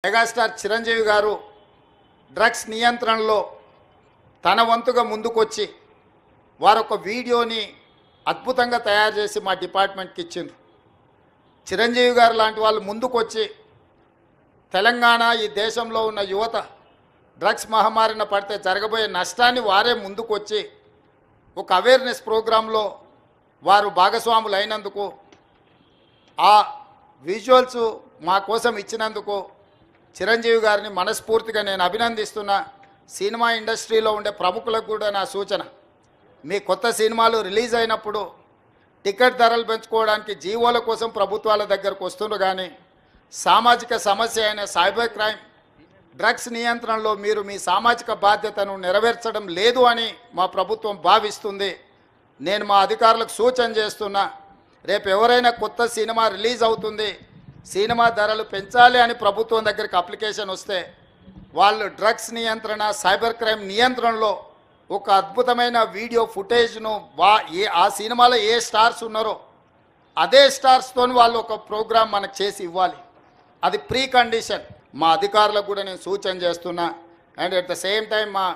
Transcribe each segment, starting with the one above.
Megastar Chiranjeevi గారు drugs నియంత్రణలో తన వంతుగా ముందుకొచ్చి వారొక వీడియోని అద్భుతంగా తయారు చేసి మా డిపార్ట్మెంట్కి ఇచ్చిండ్రు. చిరంజీవి గారు లాంటి వాళ్ళు ముందుకొచ్చి తెలంగాణ ఈ దేశంలో ఉన్న యువత డ్రగ్స్ మహమ్మారిన పడితే జరగబోయే నష్టాన్ని వారే ముందుకొచ్చి ఒక అవేర్నెస్ ప్రోగ్రాంలో వారు భాగస్వాములు అయినందుకు, ఆ విజువల్స్ మా కోసం ఇచ్చినందుకు చిరంజీవి గారిని మనస్ఫూర్తిగా నేను అభినందిస్తున్నా. సినిమా ఇండస్ట్రీలో ఉండే ప్రముఖులకు కూడా నా సూచన, మీ కొత్త సినిమాలు రిలీజ్ అయినప్పుడు టికెట్ ధరలు పెంచుకోవడానికి జీవోల కోసం ప్రభుత్వాల దగ్గరకు వస్తున్నారు, కానీ సామాజిక సమస్య అయిన సైబర్ క్రైమ్ డ్రగ్స్ నియంత్రణలో మీరు మీ సామాజిక బాధ్యతను నెరవేర్చడం లేదు అని మా ప్రభుత్వం భావిస్తుంది. నేను మా అధికారులకు సూచన చేస్తున్నా, రేపు ఎవరైనా కొత్త సినిమా రిలీజ్ అవుతుంది, సినిమా ధరలు పెంచాలి అని ప్రభుత్వం దగ్గరికి అప్లికేషన్ వస్తే వాళ్ళు డ్రగ్స్ నియంత్రణ సైబర్ క్రైమ్ నియంత్రణలో ఒక అద్భుతమైన వీడియో ఫుటేజ్ను ఆ సినిమాలో ఏ స్టార్స్ ఉన్నారో అదే స్టార్స్తో వాళ్ళు ఒక ప్రోగ్రాం మనకు చేసి ఇవ్వాలి. అది ప్రీ కండిషన్. మా అధికారులకు కూడా నేను సూచన చేస్తున్నా. And at the same time మా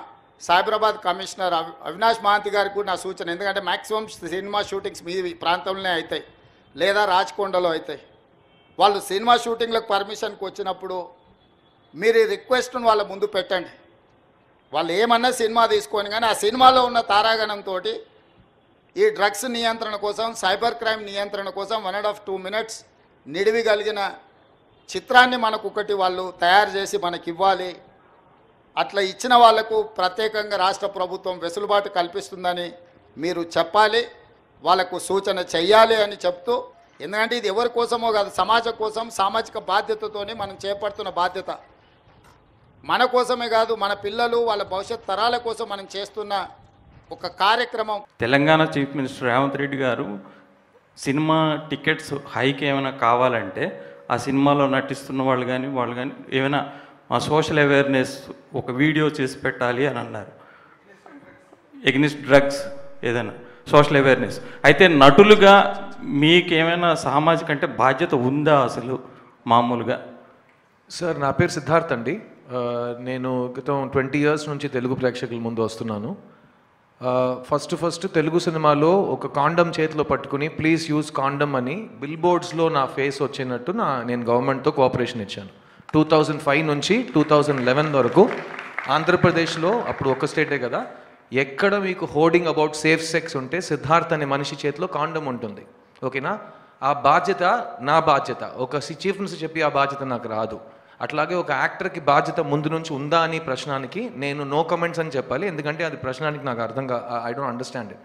సైబరాబాద్ కమిషనర్ అవినాష్ మహాంతి గారికి కూడా నా సూచన, ఎందుకంటే మ్యాక్సిమం సినిమా షూటింగ్స్ మీ ప్రాంతంలోనే అవుతాయి లేదా రాచకొండలో అవుతాయి. వాళ్ళు సినిమా షూటింగ్లకు పర్మిషన్కి వచ్చినప్పుడు మీరు ఈ రిక్వెస్ట్ను వాళ్ళ ముందు పెట్టండి. వాళ్ళు ఏమన్నా సినిమా తీసుకొని, కానీ ఆ సినిమాలో ఉన్న తారాగణంతో ఈ డ్రగ్స్ నియంత్రణ కోసం, సైబర్ క్రైమ్ నియంత్రణ కోసం 1.5-2 minutes నిడివి కలిగిన చిత్రాన్ని మనకు ఒకటి వాళ్ళు తయారు చేసి మనకి ఇవ్వాలి. అట్లా ఇచ్చిన వాళ్లకు ప్రత్యేకంగా రాష్ట్ర ప్రభుత్వం వెసులుబాటు కల్పిస్తుందని మీరు చెప్పాలి, వాళ్ళకు సూచన చెయ్యాలి అని చెప్తూ, ఎందుకంటే ఇది ఎవరి కోసమో కాదు, సమాజం కోసం సామాజిక బాధ్యతతోనే మనం చేపడుతున్న బాధ్యత. మన కోసమే కాదు, మన పిల్లలు వాళ్ళ భవిష్యత్ తరాల కోసం మనం చేస్తున్న ఒక కార్యక్రమం. తెలంగాణ చీఫ్ మినిస్టర్ రేవంత్ రెడ్డి గారు సినిమా టికెట్స్ హైక్ ఏమైనా కావాలంటే ఆ సినిమాలో నటిస్తున్న వాళ్ళు కానీ ఏమైనా సోషల్ అవేర్నెస్ ఒక వీడియో చేసి పెట్టాలి అని అన్నారు. ఎగ్నిస్ట్ డ్రగ్స్ ఏదైనా సోషల్ అవేర్నెస్. అయితే నటులుగా మీకేమైనా సామాజిక అంటే బాధ్యత ఉందా అసలు మామూలుగా? సార్, నా పేరు సిద్ధార్థ్ అండి. నేను గతం 20 years నుంచి తెలుగు ప్రేక్షకుల ముందు వస్తున్నాను. ఫస్ట్ తెలుగు సినిమాలో ఒక కాండమ్ చేతిలో పట్టుకుని ప్లీజ్ యూజ్ కాండమ్ అని బిల్ బోర్డ్స్లో నా ఫేస్ వచ్చినట్టు నేను గవర్నమెంట్తో కోఆపరేషన్ ఇచ్చాను. 2005 నుంచి 2011 వరకు ఆంధ్రప్రదేశ్లో, అప్పుడు ఒక స్టేటే కదా, ఎక్కడ మీకు హోర్డింగ్ అబౌట్ సేఫ్ సెక్స్ ఉంటే సిద్ధార్థ్ అనే మనిషి చేతిలో కాండమ్ ఉంటుంది. ఓకేనా? ఆ బాధ్యత నా బాధ్యత. ఒక చీఫ్ మినిస్టర్ చెప్పి ఆ బాధ్యత నాకు రాదు. అట్లాగే ఒక యాక్టర్కి బాధ్యత ముందు నుంచి ఉందా అని ప్రశ్నానికి నేను నో కమెంట్స్ అని చెప్పాలి, ఎందుకంటే అది ప్రశ్నానికి నాకు I don't understand it.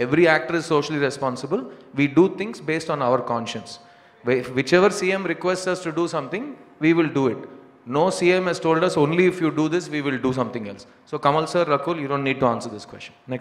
Every actor is socially responsible. We do things based on hour conscience. Whichever CM requests us to do something, we will do it. No CM has told us only if you do this, we will do something else. So Kamal sir, Rakul, you don't need to answer this question. Next.